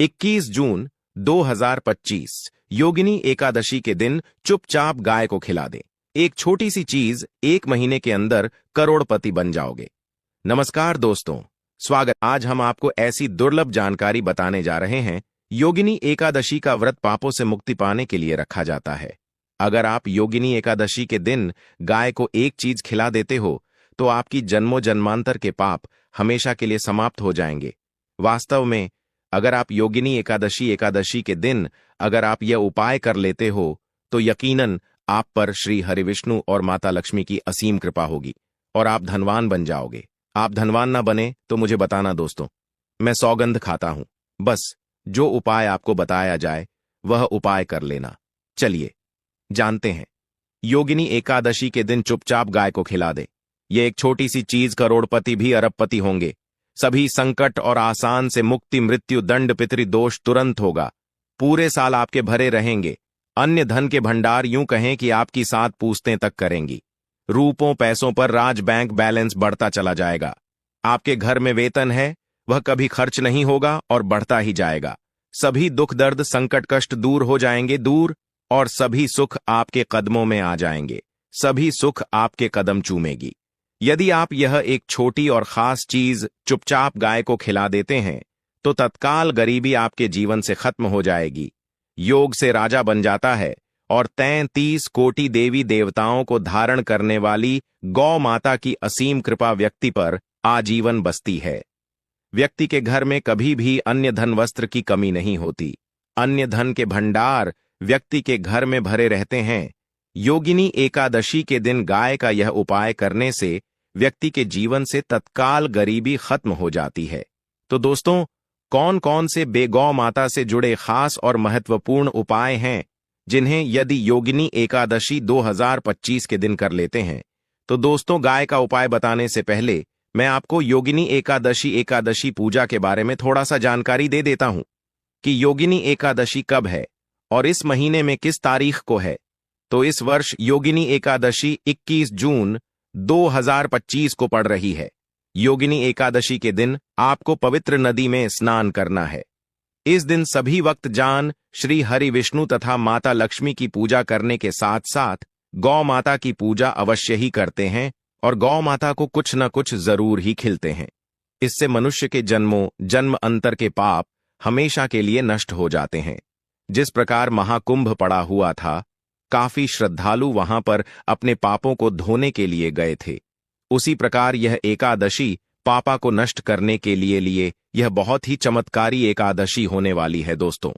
21 जून 2025 योगिनी एकादशी के दिन चुपचाप गाय को खिला दें। एक छोटी सी चीज 1 महीने के अंदर करोड़पति बन जाओगे। नमस्कार दोस्तों, स्वागत। आज हम आपको ऐसी दुर्लभ जानकारी बताने जा रहे हैं। योगिनी एकादशी का व्रत पापों से मुक्ति पाने के लिए रखा जाता है। अगर आप योगिनी एकादशी के दिन गाय को एक चीज खिला देते हो तो आपकी जन्मों जन्मांतर के पाप हमेशा के लिए समाप्त हो जाएंगे। वास्तव में अगर आप योगिनी एकादशी के दिन अगर आप यह उपाय कर लेते हो तो यकीनन आप पर श्री हरिविष्णु और माता लक्ष्मी की असीम कृपा होगी और आप धनवान बन जाओगे। आप धनवान ना बने तो मुझे बताना दोस्तों, मैं सौगंध खाता हूं। बस जो उपाय आपको बताया जाए वह उपाय कर लेना। चलिए जानते हैं। योगिनी एकादशी के दिन चुपचाप गाय को खिला दे। ये एक छोटी सी चीज करोड़पति भी अरबपति होंगे। सभी संकट और आसान से मुक्ति, मृत्यु, दंड, पितृदोष तुरंत होगा। पूरे साल आपके भरे रहेंगे। अन्य धन के भंडार यूं कहें कि आपकी 7 पूछतें तक करेंगी। रूपों पैसों पर राज बैंक बैलेंस बढ़ता चला जाएगा। आपके घर में वेतन है वह कभी खर्च नहीं होगा और बढ़ता ही जाएगा। सभी दुख दर्द संकट कष्ट दूर हो जाएंगे दूर, और सभी सुख आपके कदमों में आ जाएंगे। सभी सुख आपके कदम चूमेगी। यदि आप यह एक छोटी और खास चीज चुपचाप गाय को खिला देते हैं तो तत्काल गरीबी आपके जीवन से खत्म हो जाएगी। योग से राजा बन जाता है और 33 कोटि देवी देवताओं को धारण करने वाली गौ माता की असीम कृपा व्यक्ति पर आजीवन बसती है। व्यक्ति के घर में कभी भी अन्य धन वस्त्र की कमी नहीं होती। अन्य धन के भंडार व्यक्ति के घर में भरे रहते हैं। योगिनी एकादशी के दिन गाय का यह उपाय करने से व्यक्ति के जीवन से तत्काल गरीबी खत्म हो जाती है। तो दोस्तों, कौन कौन से बेगौ माता से जुड़े खास और महत्वपूर्ण उपाय हैं जिन्हें यदि योगिनी एकादशी 2025 के दिन कर लेते हैं? तो दोस्तों, गाय का उपाय बताने से पहले मैं आपको योगिनी एकादशी पूजा के बारे में थोड़ा सा जानकारी दे देता हूं कि योगिनी एकादशी कब है और इस महीने में किस तारीख को है। तो इस वर्ष योगिनी एकादशी 21 जून 2025 को पड़ रही है। योगिनी एकादशी के दिन आपको पवित्र नदी में स्नान करना है। इस दिन सभी वक्त जान श्री हरि विष्णु तथा माता लक्ष्मी की पूजा करने के साथ साथ गौ माता की पूजा अवश्य ही करते हैं और गौ माता को कुछ न कुछ जरूर ही खिलते हैं। इससे मनुष्य के जन्मों जन्म अंतर के पाप हमेशा के लिए नष्ट हो जाते हैं। जिस प्रकार महाकुंभ पड़ा हुआ था, काफी श्रद्धालु वहां पर अपने पापों को धोने के लिए गए थे, उसी प्रकार यह एकादशी पापा को नष्ट करने के लिए यह बहुत ही चमत्कारी एकादशी होने वाली है दोस्तों।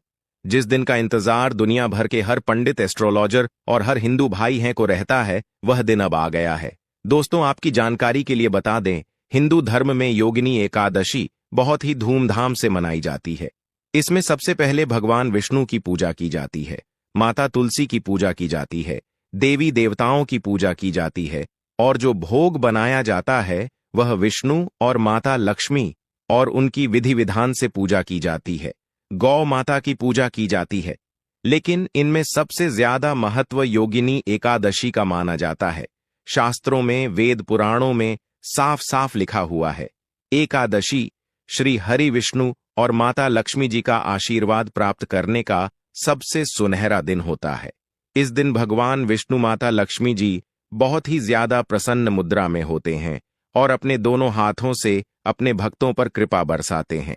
जिस दिन का इंतजार दुनिया भर के हर पंडित, एस्ट्रोलॉजर और हर हिंदू भाई हैं को रहता है, वह दिन अब आ गया है। दोस्तों, आपकी जानकारी के लिए बता दें, हिंदू धर्म में योगिनी एकादशी बहुत ही धूमधाम से मनाई जाती है। इसमें सबसे पहले भगवान विष्णु की पूजा की जाती है, माता तुलसी की पूजा की जाती है, देवी देवताओं की पूजा की जाती है और जो भोग बनाया जाता है वह विष्णु और माता लक्ष्मी और उनकी विधि विधान से पूजा की जाती है। गौ माता की पूजा की जाती है। लेकिन इनमें सबसे ज्यादा महत्व योगिनी एकादशी का माना जाता है। शास्त्रों में, वेद पुराणों में साफ साफ लिखा हुआ है, एकादशी श्री हरि विष्णु और माता लक्ष्मी जी का आशीर्वाद प्राप्त करने का सबसे सुनहरा दिन होता है। इस दिन भगवान विष्णु माता लक्ष्मी जी बहुत ही ज्यादा प्रसन्न मुद्रा में होते हैं और अपने दोनों हाथों से अपने भक्तों पर कृपा बरसाते हैं।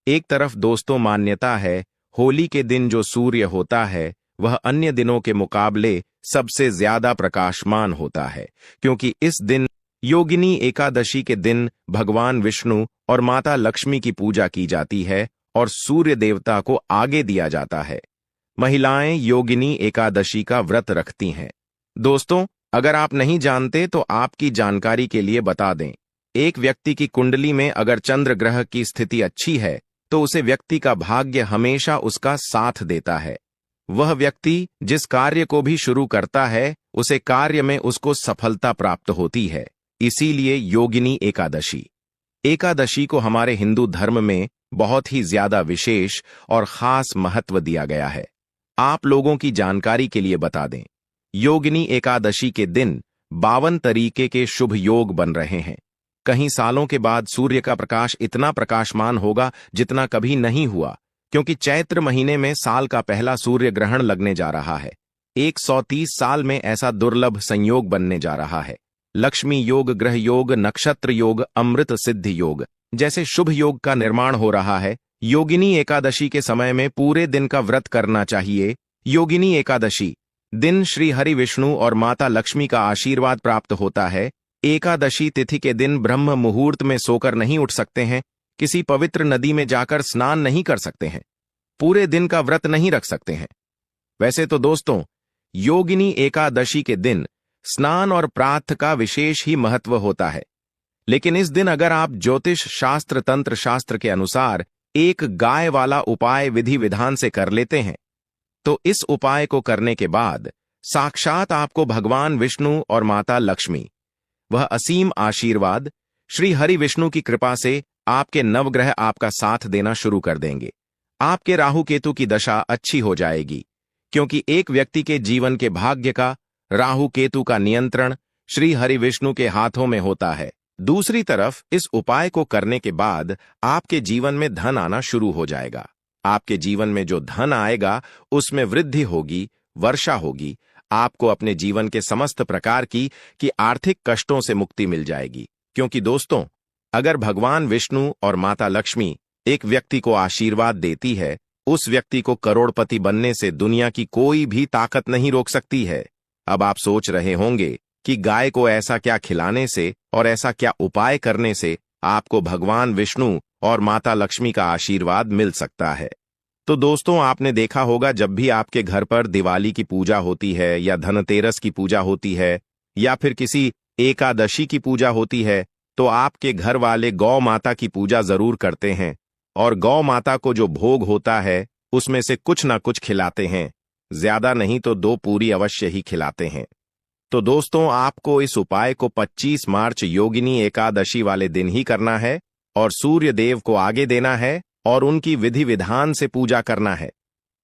एक तरफ दोस्तों मान्यता है, होली के दिन जो सूर्य होता है वह अन्य दिनों के मुकाबले सबसे ज्यादा प्रकाशमान होता है, क्योंकि इस दिन योगिनी एकादशी के दिन भगवान विष्णु और माता लक्ष्मी की पूजा की जाती है और सूर्य देवता को आगे दिया जाता है। महिलाएं योगिनी एकादशी का व्रत रखती हैं। दोस्तों, अगर आप नहीं जानते तो आपकी जानकारी के लिए बता दें, एक व्यक्ति की कुंडली में अगर चंद्र ग्रह की स्थिति अच्छी है तो उसे व्यक्ति का भाग्य हमेशा उसका साथ देता है। वह व्यक्ति जिस कार्य को भी शुरू करता है उसे कार्य में उसको सफलता प्राप्त होती है। इसीलिए योगिनी एकादशी को हमारे हिंदू धर्म में बहुत ही ज्यादा विशेष और खास महत्व दिया गया है। आप लोगों की जानकारी के लिए बता दें, योगिनी एकादशी के दिन 52 तरीके के शुभ योग बन रहे हैं। कहीं सालों के बाद सूर्य का प्रकाश इतना प्रकाशमान होगा जितना कभी नहीं हुआ। क्योंकि चैत्र महीने में साल का पहला सूर्य ग्रहण लगने जा रहा है। 130 साल में ऐसा दुर्लभ संयोग बनने जा रहा है। लक्ष्मी योग, ग्रह योग, नक्षत्र योग, अमृत सिद्धि योग जैसे शुभ योग का निर्माण हो रहा है। योगिनी एकादशी के समय में पूरे दिन का व्रत करना चाहिए। योगिनी एकादशी दिन श्री हरि विष्णु और माता लक्ष्मी का आशीर्वाद प्राप्त होता है। एकादशी तिथि के दिन ब्रह्म मुहूर्त में सोकर नहीं उठ सकते हैं, किसी पवित्र नदी में जाकर स्नान नहीं कर सकते हैं, पूरे दिन का व्रत नहीं रख सकते हैं। वैसे तो दोस्तों, योगिनी एकादशी के दिन स्नान और प्रातः का विशेष ही महत्व होता है, लेकिन इस दिन अगर आप ज्योतिष शास्त्र, तंत्र शास्त्र के अनुसार एक गाय वाला उपाय विधि विधान से कर लेते हैं, तो इस उपाय को करने के बाद साक्षात आपको भगवान विष्णु और माता लक्ष्मी वह असीम आशीर्वाद, श्री हरि विष्णु की कृपा से आपके नवग्रह आपका साथ देना शुरू कर देंगे। आपके राहु केतु की दशा अच्छी हो जाएगी, क्योंकि एक व्यक्ति के जीवन के भाग्य का राहु केतु का नियंत्रण श्री हरि विष्णु के हाथों में होता है। दूसरी तरफ इस उपाय को करने के बाद आपके जीवन में धन आना शुरू हो जाएगा। आपके जीवन में जो धन आएगा उसमें वृद्धि होगी, वर्षा होगी। आपको अपने जीवन के समस्त प्रकार की आर्थिक कष्टों से मुक्ति मिल जाएगी। क्योंकि दोस्तों, अगर भगवान विष्णु और माता लक्ष्मी एक व्यक्ति को आशीर्वाद देती है, उस व्यक्ति को करोड़पति बनने से दुनिया की कोई भी ताकत नहीं रोक सकती है। अब आप सोच रहे होंगे कि गाय को ऐसा क्या खिलाने से और ऐसा क्या उपाय करने से आपको भगवान विष्णु और माता लक्ष्मी का आशीर्वाद मिल सकता है। तो दोस्तों, आपने देखा होगा जब भी आपके घर पर दिवाली की पूजा होती है या धनतेरस की पूजा होती है या फिर किसी एकादशी की पूजा होती है, तो आपके घर वाले गौ माता की पूजा जरूर करते हैं और गौ माता को जो भोग होता है उसमें से कुछ ना कुछ खिलाते हैं। ज्यादा नहीं तो 2 पूरी अवश्य ही खिलाते हैं। तो दोस्तों, आपको इस उपाय को 25 मार्च योगिनी एकादशी वाले दिन ही करना है और सूर्य देव को आगे देना है और उनकी विधि विधान से पूजा करना है।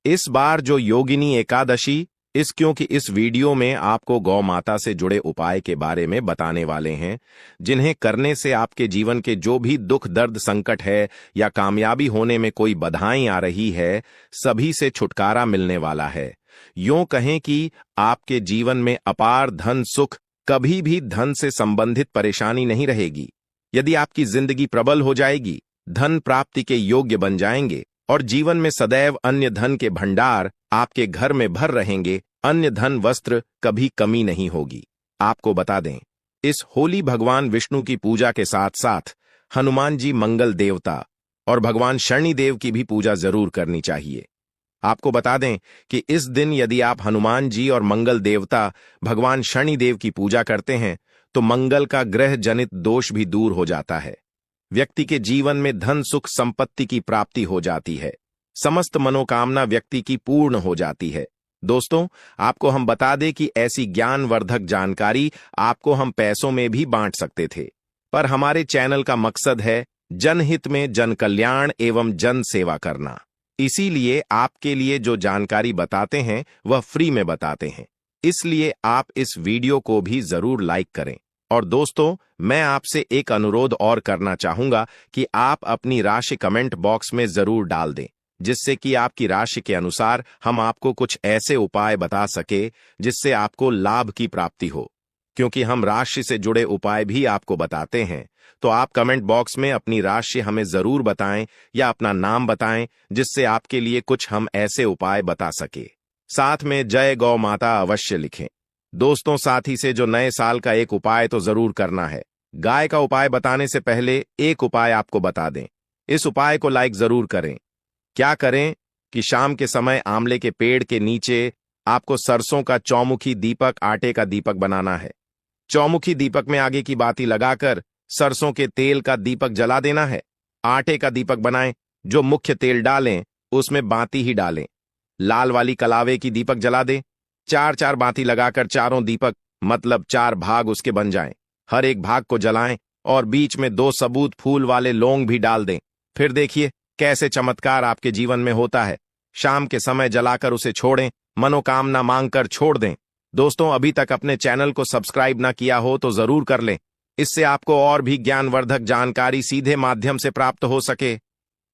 इस बार जो योगिनी एकादशी क्योंकि इस वीडियो में आपको गौ माता से जुड़े उपाय के बारे में बताने वाले हैं, जिन्हें करने से आपके जीवन के जो भी दुख, दर्द, संकट है या कामयाबी होने में कोई बाधाएं आ रही है, सभी से छुटकारा मिलने वाला है। यूं कहें कि आपके जीवन में अपार धन सुख, कभी भी धन से संबंधित परेशानी नहीं रहेगी। यदि आपकी जिंदगी प्रबल हो जाएगी, धन प्राप्ति के योग्य बन जाएंगे और जीवन में सदैव अन्य धन के भंडार आपके घर में भर रहेंगे। अन्य धन, वस्त्र कभी कमी नहीं होगी। आपको बता दें, इस होली भगवान विष्णु की पूजा के साथ साथ हनुमान जी मंगल देवता और भगवान शनिदेव की भी पूजा जरूर करनी चाहिए। आपको बता दें कि इस दिन यदि आप हनुमान जी और मंगल देवता भगवान शनिदेव की पूजा करते हैं तो मंगल का ग्रह जनित दोष भी दूर हो जाता है। व्यक्ति के जीवन में धन सुख संपत्ति की प्राप्ति हो जाती है। समस्त मनोकामना व्यक्ति की पूर्ण हो जाती है। दोस्तों, आपको हम बता दें कि ऐसी ज्ञानवर्धक जानकारी आपको हम पैसों में भी बांट सकते थे, पर हमारे चैनल का मकसद है जनहित में जन कल्याण एवं जन सेवा करना। इसीलिए आपके लिए जो जानकारी बताते हैं वह फ्री में बताते हैं। इसलिए आप इस वीडियो को भी जरूर लाइक करें। और दोस्तों, मैं आपसे एक अनुरोध और करना चाहूंगा कि आप अपनी राशि कमेंट बॉक्स में जरूर डाल दें, जिससे कि आपकी राशि के अनुसार हम आपको कुछ ऐसे उपाय बता सके जिससे आपको लाभ की प्राप्ति हो। क्योंकि हम राशि से जुड़े उपाय भी आपको बताते हैं, तो आप कमेंट बॉक्स में अपनी राशि हमें जरूर बताएं या अपना नाम बताएं, जिससे आपके लिए कुछ हम ऐसे उपाय बता सके। साथ में जय गौ माता अवश्य लिखें। दोस्तों, साथी से जो नए साल का एक उपाय तो जरूर करना है। गाय का उपाय बताने से पहले एक उपाय आपको बता दें। इस उपाय को लाइक जरूर करें। क्या करें कि शाम के समय आंवले के पेड़ के नीचे आपको सरसों का चौमुखी दीपक, आटे का दीपक बनाना है। चौमुखी दीपक में आगे की बाती लगाकर सरसों के तेल का दीपक जला देना है। आटे का दीपक बनाएं, जो मुख्य तेल डालें उसमें बाती ही डालें। लाल वाली कलावे की दीपक जला दें। 4-4 बाती लगाकर चारों दीपक मतलब 4 भाग उसके बन जाएं। हर एक भाग को जलाएं और बीच में 2 सबूत फूल वाले लौंग भी डाल दें। फिर देखिए कैसे चमत्कार आपके जीवन में होता है। शाम के समय जलाकर उसे छोड़ें, मनोकामना मांगकर छोड़ दें। दोस्तों, अभी तक अपने चैनल को सब्सक्राइब ना किया हो तो जरूर कर लें। इससे आपको और भी ज्ञानवर्धक जानकारी सीधे माध्यम से प्राप्त हो सके।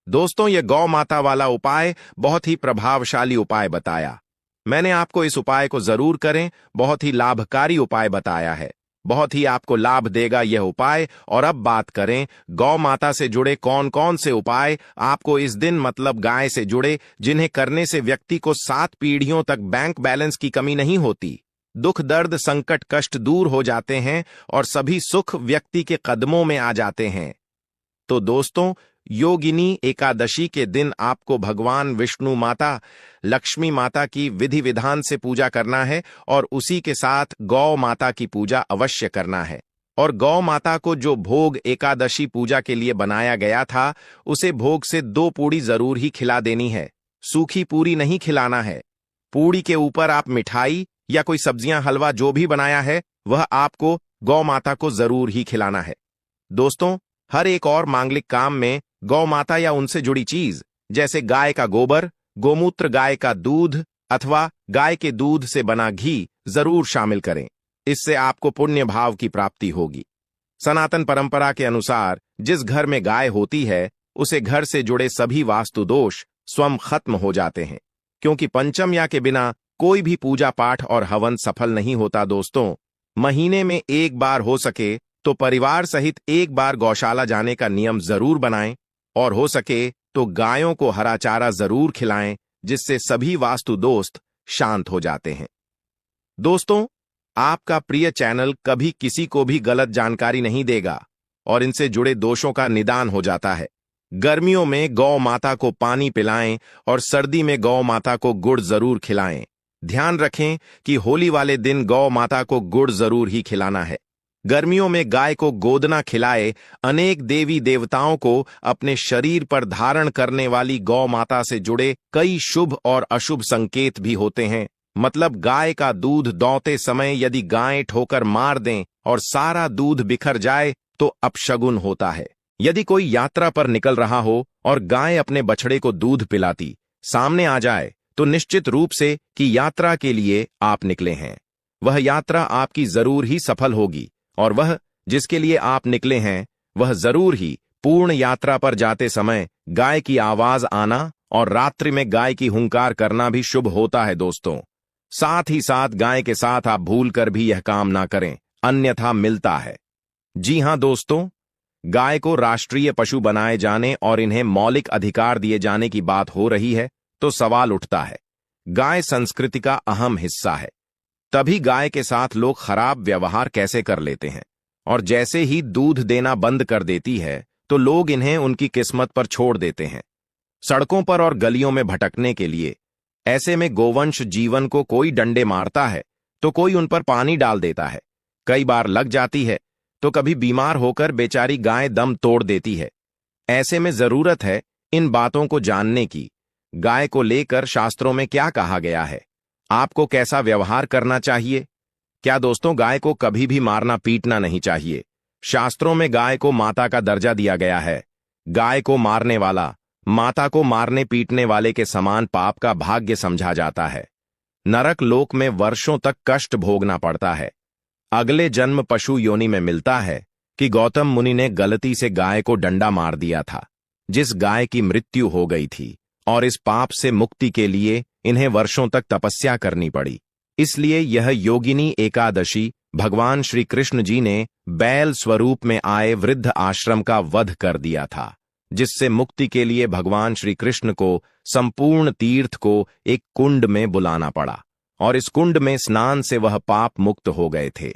दोस्तों, ये गौ माता वाला उपाय बहुत ही प्रभावशाली उपाय बताया। मैंने आपको इस उपाय को जरूर करें, बहुत ही लाभकारी उपाय बताया है। बहुत ही आपको लाभ देगा यह उपाय। और अब बात करें गौ माता से जुड़े कौन कौन से उपाय आपको इस दिन मतलब गाय से जुड़े, जिन्हें करने से व्यक्ति को 7 पीढ़ियों तक बैंक बैलेंस की कमी नहीं होती, दुख दर्द संकट कष्ट दूर हो जाते हैं और सभी सुख व्यक्ति के कदमों में आ जाते हैं। तो दोस्तों, योगिनी एकादशी के दिन आपको भगवान विष्णु माता, लक्ष्मी माता की विधि विधान से पूजा करना है और उसी के साथ गौ माता की पूजा अवश्य करना है। और गौ माता को जो भोग एकादशी पूजा के लिए बनाया गया था, उसे भोग से 2 पूड़ी जरूर ही खिला देनी है। सूखी पूरी नहीं खिलाना है। पूड़ी के ऊपर आप मिठाई या कोई सब्जियां हलवा जो भी बनाया है वह आपको गौ माता को जरूर ही खिलाना है। दोस्तों, हर एक और मांगलिक काम में गौ माता या उनसे जुड़ी चीज जैसे गाय का गोबर, गोमूत्र, गाय का दूध अथवा गाय के दूध से बना घी जरूर शामिल करें। इससे आपको पुण्य भाव की प्राप्ति होगी। सनातन परंपरा के अनुसार जिस घर में गाय होती है उसे घर से जुड़े सभी वास्तु दोष स्वयं खत्म हो जाते हैं, क्योंकि पंचम्या के बिना कोई भी पूजा पाठ और हवन सफल नहीं होता। दोस्तों, महीने में एक बार हो सके तो परिवार सहित एक बार गौशाला जाने का नियम जरूर बनाएं और हो सके तो गायों को हरा चारा जरूर खिलाएं, जिससे सभी वास्तु दोस्त शांत हो जाते हैं। दोस्तों, आपका प्रिय चैनल कभी किसी को भी गलत जानकारी नहीं देगा और इनसे जुड़े दोषों का निदान हो जाता है। गर्मियों में गौ माता को पानी पिलाएं और सर्दी में गौ माता को गुड़ जरूर खिलाएं। ध्यान रखें कि होली वाले दिन गौ माता को गुड़ जरूर ही खिलाना है। गर्मियों में गाय को गोदना खिलाए। अनेक देवी देवताओं को अपने शरीर पर धारण करने वाली गौ माता से जुड़े कई शुभ और अशुभ संकेत भी होते हैं। मतलब गाय का दूध दौते समय यदि गाय ठोकर मार दें और सारा दूध बिखर जाए तो अपशगुन होता है। यदि कोई यात्रा पर निकल रहा हो और गाय अपने बछड़े को दूध पिलाती सामने आ जाए तो निश्चित रूप से कि यात्रा के लिए आप निकले हैं। वह यात्रा आपकी जरूर ही सफल होगी और वह जिसके लिए आप निकले हैं वह जरूर ही पूर्ण यात्रा पर जाते समय गाय की आवाज आना और रात्रि में गाय की हुंकार करना भी शुभ होता है। दोस्तों, साथ ही साथ गाय के साथ आप भूलकर भी यह काम ना करें, अन्यथा मिलता है। जी हां दोस्तों, गाय को राष्ट्रीय पशु बनाए जाने और इन्हें मौलिक अधिकार दिए जाने की बात हो रही है तो सवाल उठता है, गाय संस्कृति का अहम हिस्सा है, तभी गाय के साथ लोग खराब व्यवहार कैसे कर लेते हैं और जैसे ही दूध देना बंद कर देती है तो लोग इन्हें उनकी किस्मत पर छोड़ देते हैं, सड़कों पर और गलियों में भटकने के लिए। ऐसे में गोवंश जीवन को कोई डंडे मारता है तो कोई उन पर पानी डाल देता है, कई बार लग जाती है तो कभी बीमार होकर बेचारी गाय दम तोड़ देती है। ऐसे में जरूरत है इन बातों को जानने की। गाय को लेकर शास्त्रों में क्या कहा गया है, आपको कैसा व्यवहार करना चाहिए? क्या दोस्तों, गाय को कभी भी मारना पीटना नहीं चाहिए। शास्त्रों में गाय को माता का दर्जा दिया गया है। गाय को मारने वाला माता को मारने पीटने वाले के समान पाप का भाग्य समझा जाता है। नरक लोक में वर्षों तक कष्ट भोगना पड़ता है। अगले जन्म पशु योनि में मिलता है कि गौतम मुनि ने गलती से गाय को डंडा मार दिया था, जिस गाय की मृत्यु हो गई थी, और इस पाप से मुक्ति के लिए इन्हें वर्षों तक तपस्या करनी पड़ी। इसलिए यह योगिनी एकादशी भगवान श्री कृष्ण जी ने बैल स्वरूप में आए वृद्ध आश्रम का वध कर दिया था, जिससे मुक्ति के लिए भगवान श्री कृष्ण को संपूर्ण तीर्थ को एक कुंड में बुलाना पड़ा और इस कुंड में स्नान से वह पाप मुक्त हो गए थे।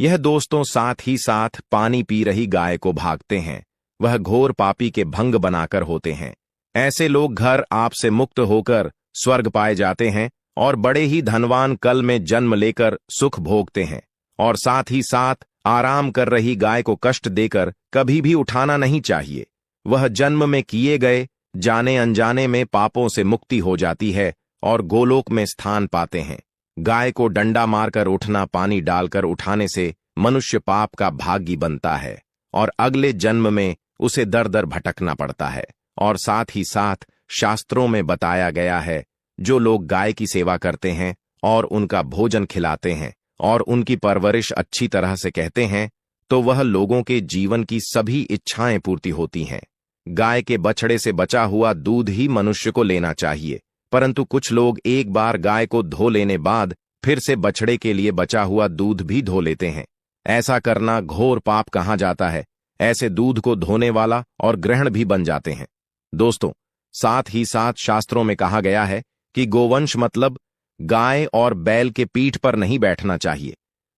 यह दोस्तों साथ ही साथ पानी पी रही गाय को भागते हैं, वह घोर पापी के भंग बनाकर होते हैं। ऐसे लोग घर आपसे मुक्त होकर स्वर्ग पाए जाते हैं और बड़े ही धनवान कल में जन्म लेकर सुख भोगते हैं। और साथ ही साथ आराम कर रही गाय को कष्ट देकर कभी भी उठाना नहीं चाहिए। वह जन्म में किए गए जाने अनजाने में पापों से मुक्ति हो जाती है और गोलोक में स्थान पाते हैं। गाय को डंडा मारकर उठना, पानी डालकर उठाने से मनुष्य पाप का भागी बनता है और अगले जन्म में उसे दर दर भटकना पड़ता है। और साथ ही साथ शास्त्रों में बताया गया है, जो लोग गाय की सेवा करते हैं और उनका भोजन खिलाते हैं और उनकी परवरिश अच्छी तरह से कहते हैं, तो वह लोगों के जीवन की सभी इच्छाएं पूर्ति होती हैं। गाय के बछड़े से बचा हुआ दूध ही मनुष्य को लेना चाहिए, परंतु कुछ लोग एक बार गाय को धो लेने बाद फिर से बछड़े के लिए बचा हुआ दूध भी धो लेते हैं। ऐसा करना घोर पाप कहा जाता है। ऐसे दूध को धोने वाला और ग्रहण भी बन जाते हैं। दोस्तों, साथ ही साथ शास्त्रों में कहा गया है कि गोवंश मतलब गाय और बैल के पीठ पर नहीं बैठना चाहिए।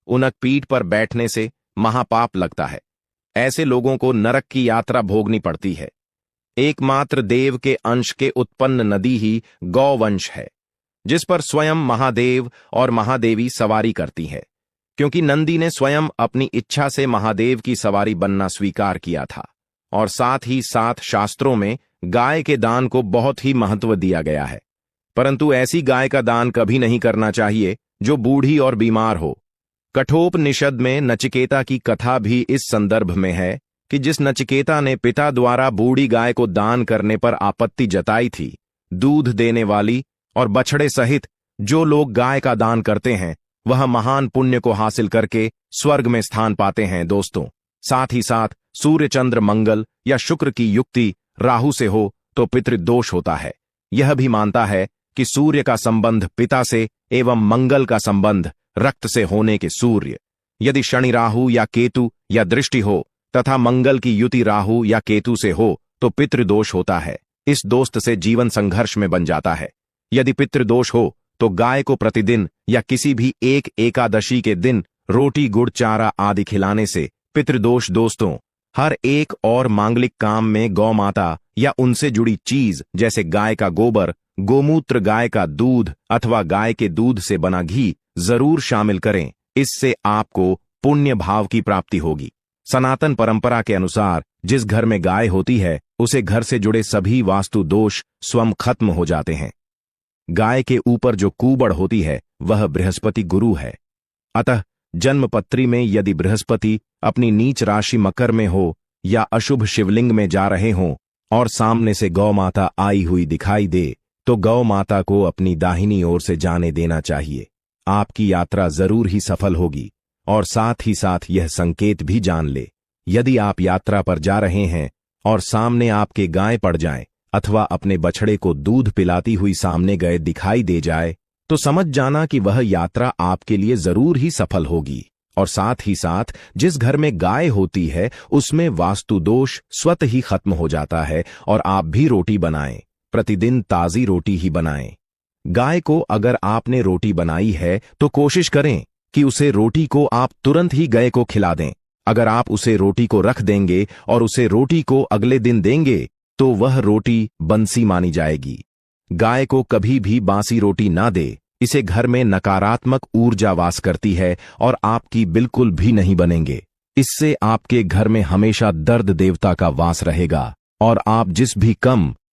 उनक पीठ पर बैठने से महापाप लगता है। ऐसे लोगों को नरक की यात्रा भोगनी पड़ती है। एकमात्र देव के अंश के उत्पन्न नदी ही गौवंश है, जिस पर स्वयं महादेव और महादेवी सवारी करती है, क्योंकि नंदी ने स्वयं अपनी इच्छा से महादेव की सवारी बनना स्वीकार किया था। और साथ ही साथ शास्त्रों में गाय के दान को बहुत ही महत्व दिया गया है, परंतु ऐसी गाय का दान कभी नहीं करना चाहिए जो बूढ़ी और बीमार हो। कठोपनिषद में नचिकेता की कथा भी इस संदर्भ में है कि जिस नचिकेता ने पिता द्वारा बूढ़ी गाय को दान करने पर आपत्ति जताई थी, दूध देने वाली और बछड़े सहित जो लोग गाय का दान करते हैं वह महान पुण्य को हासिल करके स्वर्ग में स्थान पाते हैं। दोस्तों, साथ ही साथ सूर्य, चंद्र, मंगल या शुक्र की युक्ति राहु से हो तो पितृदोष होता है। यह भी मानता है कि सूर्य का संबंध पिता से एवं मंगल का संबंध रक्त से होने के सूर्य, यदि शनि, राहु या केतु या दृष्टि हो तथा मंगल की युति राहु या केतु से हो तो पितृदोष होता है। इस दोस्त से जीवन संघर्ष में बन जाता है। यदि पितृदोष हो तो गाय को प्रतिदिन या किसी भी एक एकादशी के दिन रोटी, गुड़, चारा आदि खिलाने से पितृदोष। दोस्तों, हर एक और मांगलिक काम में गौ माता या उनसे जुड़ी चीज जैसे गाय का गोबर, गोमूत्र, गाय का दूध अथवा गाय के दूध से बना घी जरूर शामिल करें। इससे आपको पुण्य भाव की प्राप्ति होगी। सनातन परंपरा के अनुसार जिस घर में गाय होती है उसे घर से जुड़े सभी वास्तु दोष स्वयं खत्म हो जाते हैं। गाय के ऊपर जो कुबड़ होती है वह बृहस्पति गुरु है। अतः जन्मपत्री में यदि बृहस्पति अपनी नीच राशि मकर में हो या अशुभ शिवलिंग में जा रहे हों और सामने से गौ माता आई हुई दिखाई दे तो गौ माता को अपनी दाहिनी ओर से जाने देना चाहिए। आपकी यात्रा जरूर ही सफल होगी। और साथ ही साथ यह संकेत भी जान ले, यदि आप यात्रा पर जा रहे हैं और सामने आपके गाय पड़ जाए अथवा अपने बछड़े को दूध पिलाती हुई सामने गए दिखाई दे जाए तो समझ जाना कि वह यात्रा आपके लिए जरूर ही सफल होगी। और साथ ही साथ जिस घर में गाय होती है उसमें वास्तु दोष स्वत ही खत्म हो जाता है। और आप भी रोटी बनाएं, प्रतिदिन ताजी रोटी ही बनाएं। गाय को अगर आपने रोटी बनाई है तो कोशिश करें कि उसे रोटी को आप तुरंत ही गाय को खिला दें। अगर आप उसे रोटी को रख देंगे और उसे रोटी को अगले दिन देंगे तो वह रोटी बंसी मानी जाएगी। गाय को कभी भी बासी रोटी ना दे, इसे घर में नकारात्मक ऊर्जा वास करती है और आपकी बिल्कुल भी नहीं बनेंगे। इससे आपके घर में हमेशा दर्द देवता का वास रहेगा और आप जिस भी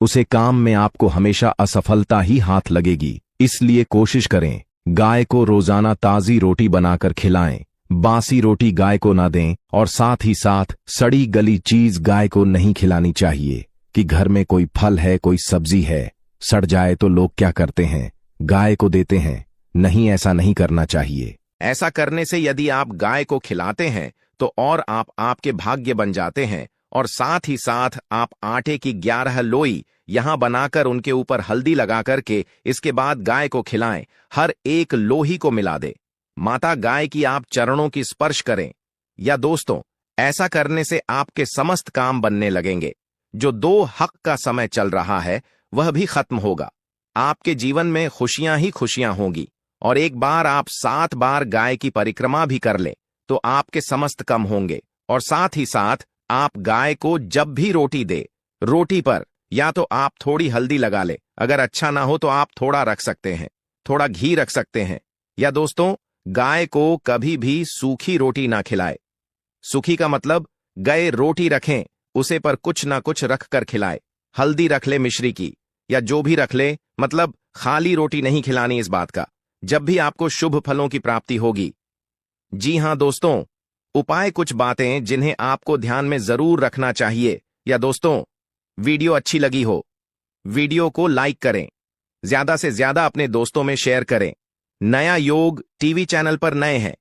उसे काम में आपको हमेशा असफलता ही हाथ लगेगी। इसलिए कोशिश करें गाय को रोजाना ताजी रोटी बनाकर खिलाएं। बासी रोटी गाय को ना दें और साथ ही साथ सड़ी गली चीज गाय को नहीं खिलानी चाहिए। कि घर में कोई फल है, कोई सब्जी है, सड़ जाए तो लोग क्या करते हैं, गाय को देते हैं। नहीं, ऐसा नहीं करना चाहिए। ऐसा करने से यदि आप गाय को खिलाते हैं तो और आपके भाग्य बन जाते हैं। और साथ ही साथ आप आटे की 11 लोई यहां बनाकर उनके ऊपर हल्दी लगा करके इसके बाद गाय को खिलाएं। हर एक लोही को मिला दे, माता गाय की आप चरणों की स्पर्श करें। या दोस्तों, ऐसा करने से आपके समस्त काम बनने लगेंगे। जो 2 हक का समय चल रहा है वह भी खत्म होगा। आपके जीवन में खुशियां ही खुशियां होंगी। और एक बार आप 7 बार गाय की परिक्रमा भी कर लें तो आपके समस्त कम होंगे। और साथ ही साथ आप गाय को जब भी रोटी दे, रोटी पर या तो आप थोड़ी हल्दी लगा ले, अगर अच्छा ना हो तो आप थोड़ा रख सकते हैं, थोड़ा घी रख सकते हैं। या दोस्तों, गाय को कभी भी सूखी रोटी ना खिलाए। सूखी का मतलब गए रोटी रखें, उसे पर कुछ ना कुछ रख कर खिलाए। हल्दी रख ले मिश्री की या जो भी रख ले, मतलब खाली रोटी नहीं खिलानी। इस बात का जब भी आपको शुभ फलों की प्राप्ति होगी। जी हां दोस्तों, उपाय कुछ बातें जिन्हें आपको ध्यान में जरूर रखना चाहिए। या दोस्तों, वीडियो अच्छी लगी हो, वीडियो को लाइक करें, ज्यादा से ज्यादा अपने दोस्तों में शेयर करें। नया योग टीवी चैनल पर नए हैं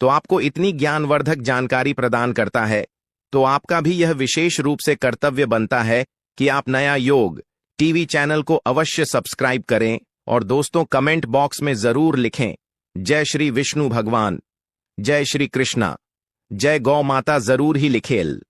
तो आपको इतनी ज्ञानवर्धक जानकारी प्रदान करता है, तो आपका भी यह विशेष रूप से कर्तव्य बनता है कि आप नया योग टीवी चैनल को अवश्य सब्सक्राइब करें और दोस्तों कमेंट बॉक्स में जरूर लिखें जय श्री विष्णु भगवान, जय श्री कृष्णा, जय गौ माता जरूर ही लिखें।